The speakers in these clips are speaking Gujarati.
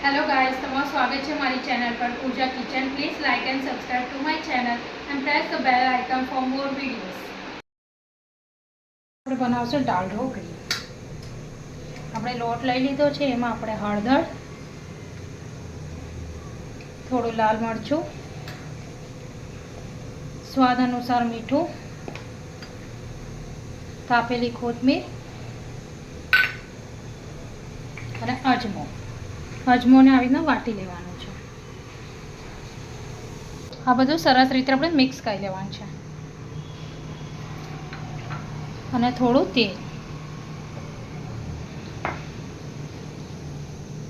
हेलो गाइस, તમારું સ્વાગત છે મારી ચેનલ પર Pooja kitchen. Please like and subscribe to my channel and press the bell icon for more videos. આપણે બનાવશું દાળ ઢોકળી. આપણે લોટ લઈ લીધો છે, એમાં આપણે હળદર, થોડું લાલ મરચું, સ્વાદ અનુસાર મીઠું, કાપેલી કોથમીર અને અજમોને આવી રીતના વાટી લેવાનું છે. આ બધું સરસ રીતે આપણે મિક્સ કરી લેવાનું છે અને થોડું તેલ.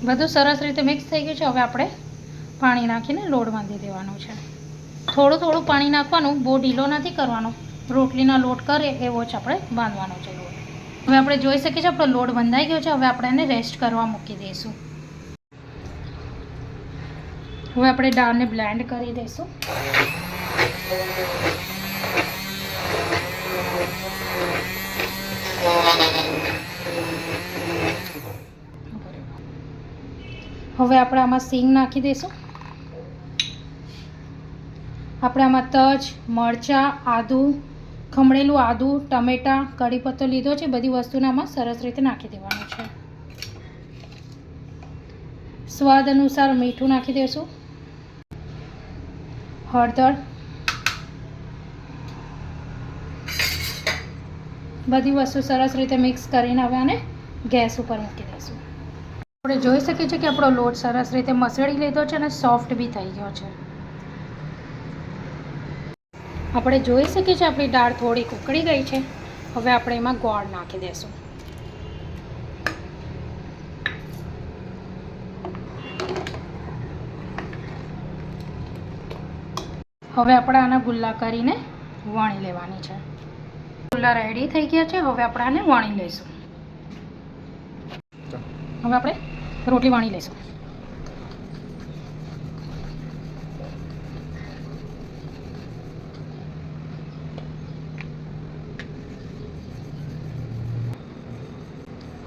બધું સરસ રીતે મિક્સ થઈ ગયું છે. હવે આપણે પાણી નાખીને લોટ બાંધી દેવાનો છે. થોડું પાણી નાખવાનું, બહુ ઢીલો નથી કરવાનો. રોટલીના લોટ કરે એવો જ આપણે બાંધવાનો છે લોટ. હવે આપણે જોઈ શકીએ છીએ આપણો લોટ બંધાઈ ગયો છે. હવે આપણે એને રેસ્ટ કરવા મૂકી દઈશું. હવે આપણે દાળને બ્લેન્ડ કરી દઈશું. હવે આપણે આમાં સીંગ નાખી દઈશું. આપણે આમાં તજ, મરચાં, આદું, ખમણેલું આદું, ટમેટાં, કઢી પત્તો લીધો છે. બધી વસ્તુને આમાં સરસ રીતે નાખી દેવાનું છે. સ્વાદ અનુસાર મીઠું નાખી દઈશું, હળદર, બધી વસ્તુ સરસ રીતે મિક્સ કરીને હવે આને ગેસ ઉપર મૂકી દઈશું. આપણે જોઈ શકીએ છીએ કે આપણો લોટ સરસ રીતે મસળી લીધો છે અને સોફ્ટ બી થઈ ગયો છે. આપણે જોઈ શકીએ છીએ આપણી દાળ થોડીક ઉકળી ગઈ છે. હવે આપણે એમાં ગોળ નાખી દઈશું. હવે આપણે આના ગુલ્લા કરીને વણી લેવાની છે. ગુલ્લા રેડી થઈ ગયા છે. હવે આપણે આને વણી લઈશું. હવે આપણે રોટલી વણી લઈશું.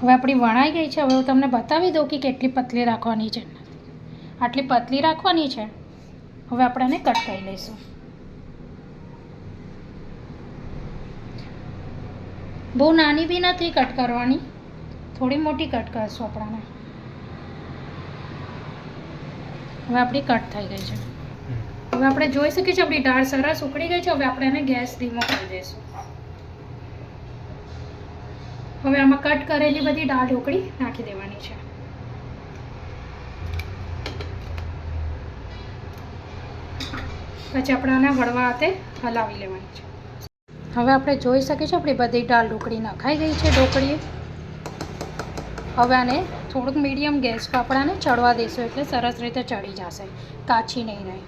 હવે આપણી વણાઈ ગઈ છે. હવે હું તમને બતાવી દઉં કે કેટલી પતલી રાખવાની છે. આટલી પતલી રાખવાની છે. હવે આપણે આને કટ કરી લઈશું. બહુ નાની બી નથી કટ કરવાની, થોડી મોટી કટ કરશું આપણાને. હવે આપણી કટ થઈ ગઈ છે. હવે આપણે જોઈ શકીએ છીએ આપણી દાળ સરસ ઉકળી ગઈ છે. હવે આપણે એને ગેસ ધીમો કરી દઈશું. હવે આમાં કટ કરેલી બધી દાળ ઢોકળી નાખી દેવાની છે. પછી આપણે આને વળવા હાથે હલાવી લેવાની છે. હવે આપણે જોઈ શકીએ છીએ આપણી બધી દાળ ઢોકળી નખાઈ ગઈ છે. ઢોકળી હવે આને થોડુંક મીડિયમ ગેસ પર આપણે આને ચડવા દઈશું, એટલે સરસ રીતે ચડી જશે, કાચી નહીં રહે.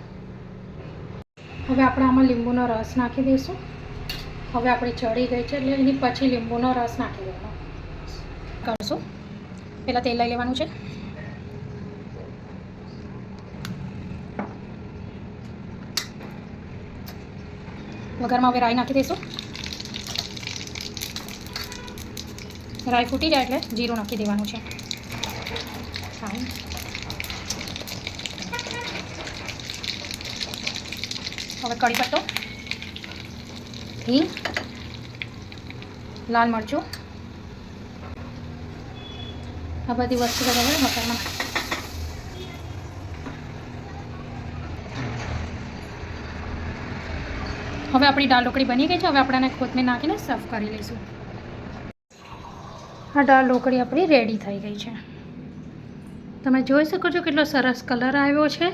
હવે આપણે આમાં લીંબુનો રસ નાખી દઈશું. હવે આપણી ચડી ગઈ છે એટલે એની પછી લીંબુનો રસ નાખી દેવાનો કરશું. પહેલાં તેલ લઈ લેવાનું છે. વઘારમાં હવે રાઈ નાખી દઈશું. રાઈ ફૂટી જાય એટલે જીરું નાખી દેવાનું છે. હવે કઢી પત્તો, હિંગ, લાલ મરચું, આ બધી વસ્તુ બરાબર વઘારમાં. હવે આપણી દાળ ઢોકળી બની ગઈ છે. હવે આપણે આને કોથમીર નાખીને સર્વ કરી લઈશું. આ દાળ ઢોકળી આપણી રેડી થઈ ગઈ છે. તમે જોઈ શકો છો કેટલો સરસ કલર આવ્યો છે.